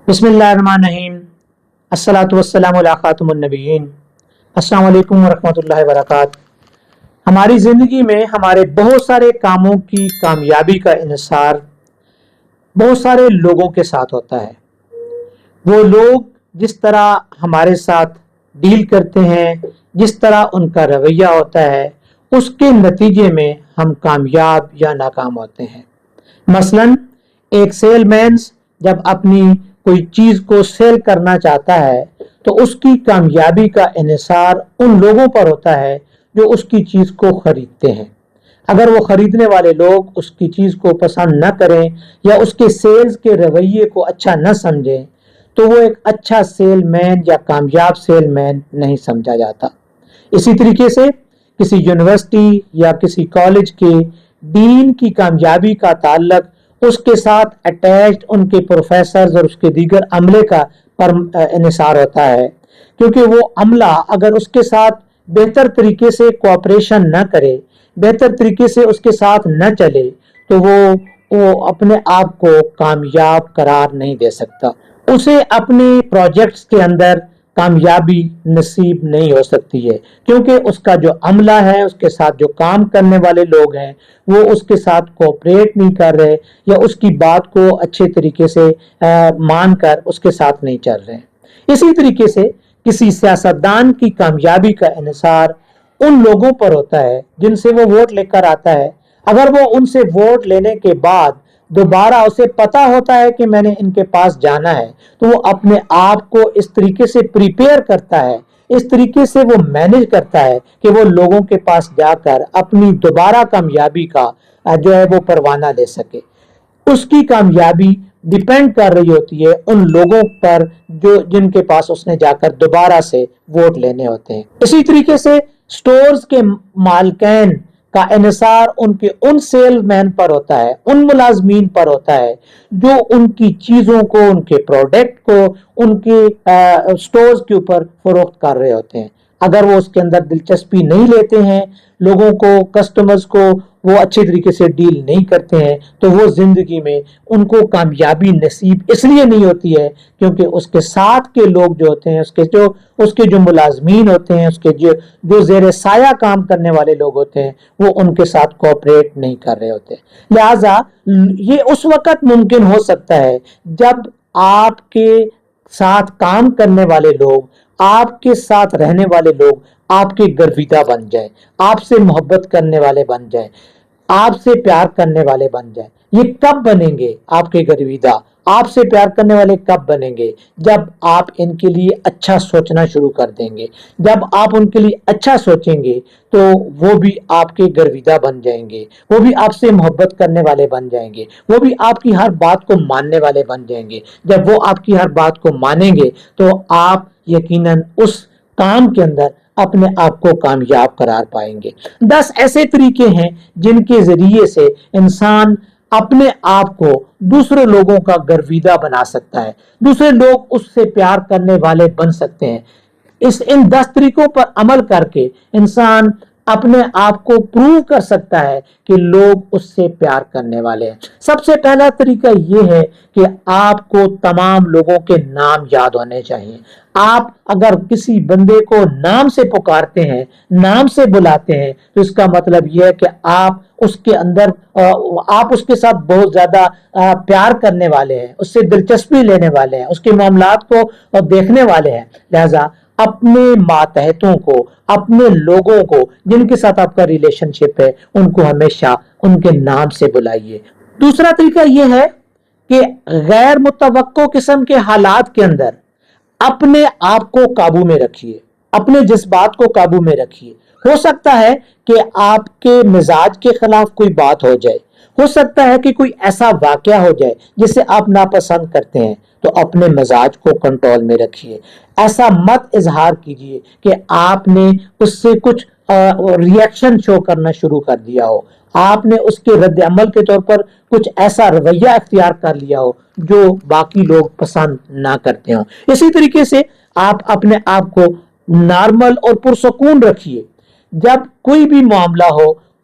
بسم اللہ الرحمن الرحیم۔ الصلاۃ والسلام علی خاتم النبیین۔ السلام علیکم ورحمۃ اللہ وبرکاتہ۔ ہماری زندگی میں ہمارے بہت سارے کاموں کی کامیابی کا انحصار بہت سارے لوگوں کے ساتھ ہوتا ہے۔ وہ لوگ جس طرح ہمارے ساتھ ڈیل کرتے ہیں، جس طرح ان کا رویہ ہوتا ہے، اس کے نتیجے میں ہم کامیاب یا ناکام ہوتے ہیں۔ مثلا ایک سیل مینز جب اپنی کوئی چیز کو سیل کرنا چاہتا ہے تو اس کی کامیابی کا انحصار ان لوگوں پر ہوتا ہے جو اس کی چیز کو خریدتے ہیں۔ اگر وہ خریدنے والے لوگ اس کی چیز کو پسند نہ کریں یا اس کے سیلز کے رویے کو اچھا نہ سمجھیں تو وہ ایک اچھا سیل مین یا کامیاب سیل مین نہیں سمجھا جاتا۔ اسی طریقے سے کسی یونیورسٹی یا کسی کالج کے ڈین کی کامیابی کا تعلق اس کے ساتھ اٹیچڈ ان کے پروفیسرز اور اس کے دیگر عملے کا پر انحصار ہوتا ہے، کیونکہ وہ عملہ اگر اس کے ساتھ بہتر طریقے سے کوآپریشن نہ کرے، بہتر طریقے سے اس کے ساتھ نہ چلے تو وہ اپنے آپ کو کامیاب قرار نہیں دے سکتا۔ اسے اپنے پروجیکٹس کے اندر کامیابی نصیب نہیں ہو سکتی ہے، کیونکہ اس کا جو عملہ ہے، اس کے ساتھ جو کام کرنے والے لوگ ہیں، وہ اس کے ساتھ کوآپریٹ نہیں کر رہے یا اس کی بات کو اچھے طریقے سے مان کر اس کے ساتھ نہیں چل رہے۔ اسی طریقے سے کسی سیاستدان کی کامیابی کا انحصار ان لوگوں پر ہوتا ہے جن سے وہ ووٹ لے کر آتا ہے۔ اگر وہ ان سے ووٹ لینے کے بعد دوبارہ اسے پتا ہوتا ہے کہ میں نے ان کے پاس جانا ہے تو وہ اپنے آپ کو اس طریقے سے پریپیئر کرتا ہے، اس طریقے سے وہ مینج کرتا ہے کہ وہ لوگوں کے پاس جا کر اپنی دوبارہ کامیابی کا جو ہے وہ پروانہ دے سکے۔ اس کی کامیابی ڈیپینڈ کر رہی ہوتی ہے ان لوگوں پر جن کے پاس اس نے جا کر دوبارہ سے ووٹ لینے ہوتے ہیں۔ اسی طریقے سے سٹورز کے مالکین کا انحصار ان سیل مین پر ہوتا ہے، ان ملازمین پر ہوتا ہے جو ان کی چیزوں کو، ان کے پروڈکٹ کو ان کے سٹورز کے اوپر فروخت کر رہے ہوتے ہیں۔ اگر وہ اس کے اندر دلچسپی نہیں لیتے ہیں، لوگوں کو، کسٹمرز کو وہ اچھے طریقے سے ڈیل نہیں کرتے ہیں تو وہ زندگی میں ان کو کامیابی نصیب اس لیے نہیں ہوتی ہے کیونکہ اس کے ساتھ کے لوگ جو ہوتے ہیں، اس کے جو ملازمین ہوتے ہیں، اس کے جو زیر سایہ کام کرنے والے لوگ ہوتے ہیں، وہ ان کے ساتھ کوآپریٹ نہیں کر رہے ہوتے۔ لہٰذا یہ اس وقت ممکن ہو سکتا ہے جب آپ کے ساتھ کام کرنے والے لوگ، آپ کے ساتھ رہنے والے لوگ آپ کے گرویدہ بن جائیں، آپ سے محبت کرنے والے بن جائیں، آپ سے پیار کرنے والے بن جائیں۔ یہ کب بنیں گے آپ کے گرویدہ؟ آپ سے پیار کرنے والے کب بنیں گے؟ جب آپ ان کے لیے اچھا سوچنا شروع کر دیں گے۔ جب آپ ان کے لیے اچھا سوچیں گے تو وہ بھی آپ کے گرویدہ بن جائیں گے، وہ بھی آپ سے محبت کرنے والے بن جائیں گے، وہ بھی آپ کی ہر بات کو ماننے والے بن جائیں گے۔ جب وہ آپ کی ہر بات کو مانیں گے تو آپ یقیناً اس کام کے اندر اپنے آپ کو کامیاب قرار پائیں گے۔ 10 ایسے طریقے ہیں جن کے ذریعے سے انسان اپنے آپ کو دوسرے لوگوں کا گرویدہ بنا سکتا ہے، دوسرے لوگ اس سے پیار کرنے والے بن سکتے ہیں۔ ان 10 طریقوں پر عمل کر کے انسان اپنے آپ کو پروو کر سکتا ہے کہ لوگ اس سے پیار کرنے والے ہیں۔ سب سے پہلا طریقہ یہ ہے کہ آپ کو تمام لوگوں کے نام یاد ہونے چاہیے۔ آپ اگر کسی بندے کو نام سے پکارتے ہیں، نام سے بلاتے ہیں تو اس کا مطلب یہ ہے کہ آپ اس کے ساتھ بہت زیادہ پیار کرنے والے ہیں، اس سے دلچسپی لینے والے ہیں، اس کے معاملات کو دیکھنے والے ہیں۔ لہذا اپنے ماتحتوں کو، اپنے لوگوں کو جن کے ساتھ آپ کا ریلیشن شپ ہے، ان کو ہمیشہ ان کے نام سے بلائیے۔ دوسرا طریقہ یہ ہے کہ غیر متوقع قسم کے حالات کے اندر اپنے آپ کو قابو میں رکھیے، اپنے جذبات کو قابو میں رکھیے۔ ہو سکتا ہے کہ آپ کے مزاج کے خلاف کوئی بات ہو جائے، ہو سکتا ہے کہ کوئی ایسا واقعہ ہو جائے جسے آپ ناپسند کرتے ہیں، تو اپنے مزاج کو کنٹرول میں رکھیے۔ ایسا مت اظہار کیجئے کہ آپ نے اس سے کچھ ریئیکشن شو کرنا شروع کر دیا ہو، آپ نے اس کے رد عمل کے طور پر کچھ ایسا رویہ اختیار کر لیا ہو جو باقی لوگ پسند نہ کرتے ہوں۔ اسی طریقے سے آپ اپنے آپ کو نارمل اور پرسکون رکھیے۔ جب کوئی بھی معاملہ ہو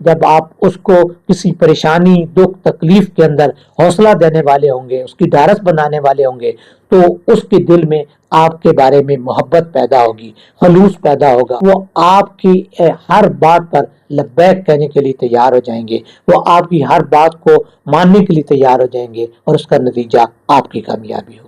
جب آپ اس کو کسی پریشانی دکھ تکلیف کے اندر حوصلہ دینے والے ہوں گے، اس کی ڈھارس بنانے والے ہوں گے، تو اس کے دل میں آپ کے بارے میں محبت پیدا ہوگی، خلوص پیدا ہوگا، وہ آپ کی ہر بات پر لبیک کہنے کے لیے تیار ہو جائیں گے، وہ آپ کی ہر بات کو ماننے کے لیے تیار ہو جائیں گے، اور اس کا نتیجہ آپ کی کامیابی ہوگی۔